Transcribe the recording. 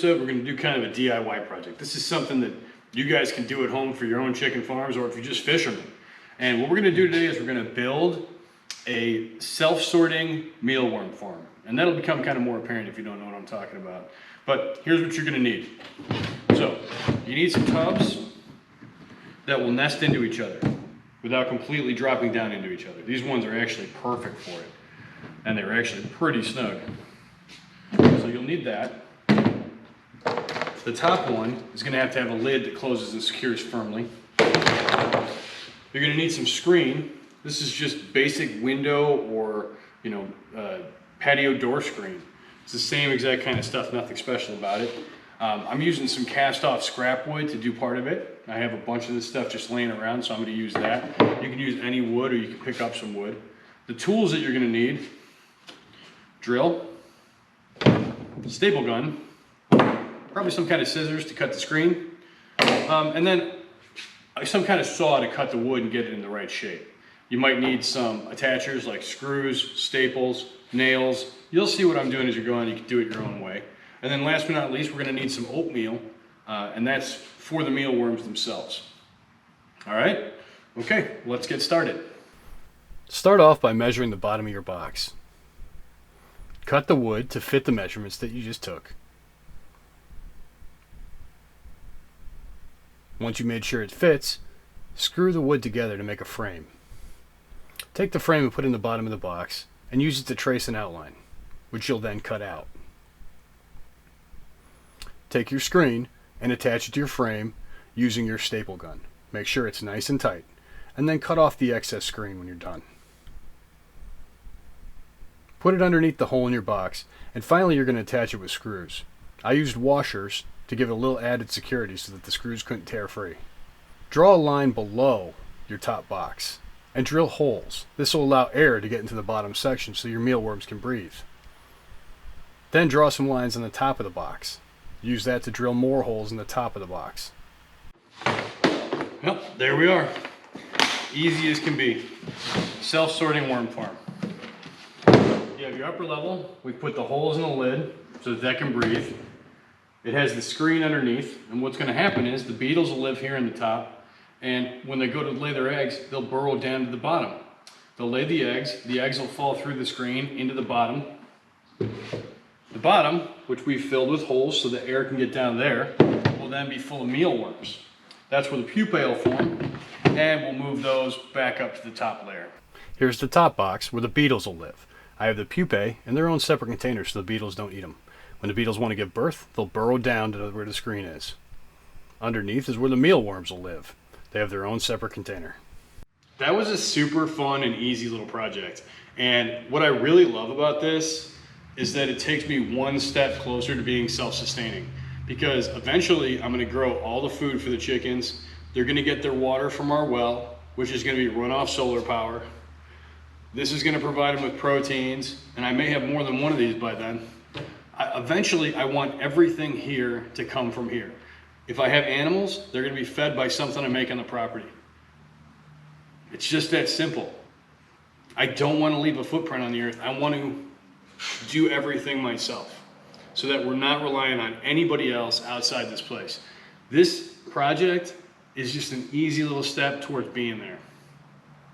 episode, we're going to do kind of a DIY project. This is something that you guys can do at home for your own chicken farms, or if you're just fishermen. And what we're going to do today is we're going to build a self-sorting mealworm farm. And that'll become kind of more apparent if you don't know what I'm talking about. But here's what you're going to need. So you need some tubs that will nest into each other without completely dropping down into each other. These ones are actually perfect for it. And they're actually pretty snug. So you'll need that. The top one is going to have a lid that closes and secures firmly. You're going to need some screen. This is just basic window or patio door screen. It's the same exact kind of stuff, nothing special about it. I'm using some cast off scrap wood to do part of it. I have a bunch of this stuff just laying around, so I'm going to use that. You can use any wood, or you can pick up some wood. The tools that you're going to need: drill, staple gun, probably some kind of scissors to cut the screen, and then some kind of saw to cut the wood and get it in the right shape. You might need some attachers like screws, staples, nails. You'll see what I'm doing as you're going. You can do it your own way. And then last but not least, we're going to need some oatmeal, and that's for the mealworms themselves. All right? Okay, let's get started. Start off by measuring the bottom of your box. Cut the wood to fit the measurements that you just took. Once you made sure it fits, screw the wood together to make a frame. Take the frame and put it in the bottom of the box and use it to trace an outline, which you'll then cut out. Take your screen and attach it to your frame using your staple gun. Make sure it's nice and tight, and then cut off the excess screen when you're done. Put it underneath the hole in your box, and finally you're going to attach it with screws. I used washers to give it a little added security so that the screws couldn't tear free. Draw a line below your top box and drill holes. This will allow air to get into the bottom section so your mealworms can breathe. Then draw some lines on the top of the box. Use that to drill more holes in the top of the box. Well, there we are. Easy as can be. Self-sorting worm farm. You have your upper level. We put the holes in the lid so that can breathe. It has the screen underneath, and what's going to happen is the beetles will live here in the top, and when they go to lay their eggs, they'll burrow down to the bottom. They'll lay the eggs will fall through the screen into the bottom. The bottom, which we've filled with holes so the air can get down there, will then be full of mealworms. That's where the pupae will form, and we'll move those back up to the top layer. Here's the top box where the beetles will live. I have the pupae in their own separate containers so the beetles don't eat them. When the beetles want to give birth, they'll burrow down to where the screen is. Underneath is where the mealworms will live. They have their own separate container. That was a super fun and easy little project. And what I really love about this is that it takes me one step closer to being self-sustaining. Because eventually I'm going to grow all the food for the chickens. They're going to get their water from our well, which is going to be run off solar power. This is going to provide them with proteins, and I may have more than one of these by then. Eventually, I want everything here to come from here. If I have animals, they're going to be fed by something I make on the property. It's just that simple. I don't want to leave a footprint on the earth. I want to do everything myself so that we're not relying on anybody else outside this place. This project is just an easy little step towards being there.